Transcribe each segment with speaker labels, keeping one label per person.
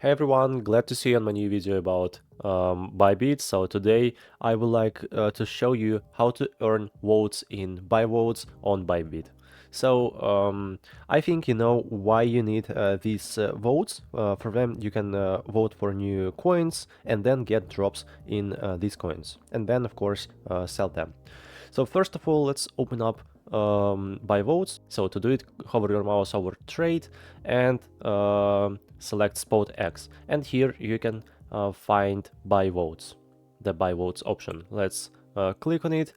Speaker 1: Hey everyone, glad to see you on my new video about Bybit. So today I would like to show you how to earn votes in ByVotes on Bybit. So I think you know why you need these votes. For them you can vote for new coins and then get drops in these coins and then of course sell them. So first of all, let's open up ByVotes. So to do it, hover your mouse over trade and select spot X. And here you can find ByVotes, the ByVotes option. Let's click on it,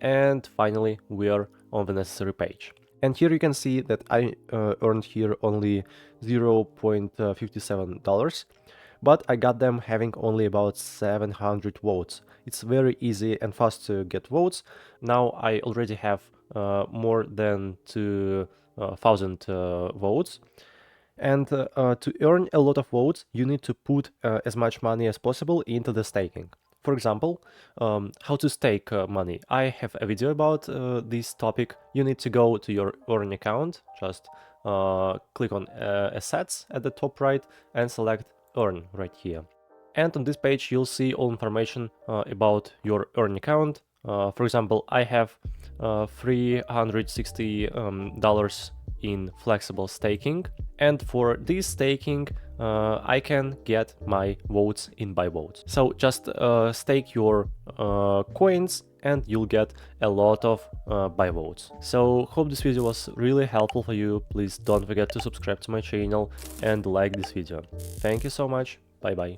Speaker 1: and finally we are on the necessary page. And here you can see that I earned here only $0.57, but I got them having only about 700 votes. It's very easy and fast to get votes. Now I already have more than 2,000 votes. And to earn a lot of votes, you need to put as much money as possible into the staking. For example, how to stake money. I have a video about this topic. You need to go to your Earn account, just click on Assets at the top right and select Earn right here. And on this page you'll see all information about your Earn account. For example, I have $360 in flexible staking, and for this staking I can get my votes in ByVotes. So just stake your coins and you'll get a lot of ByVotes. So hope this video was really helpful for you. Please don't forget to subscribe to my channel and like this video. Thank you so much. Bye bye.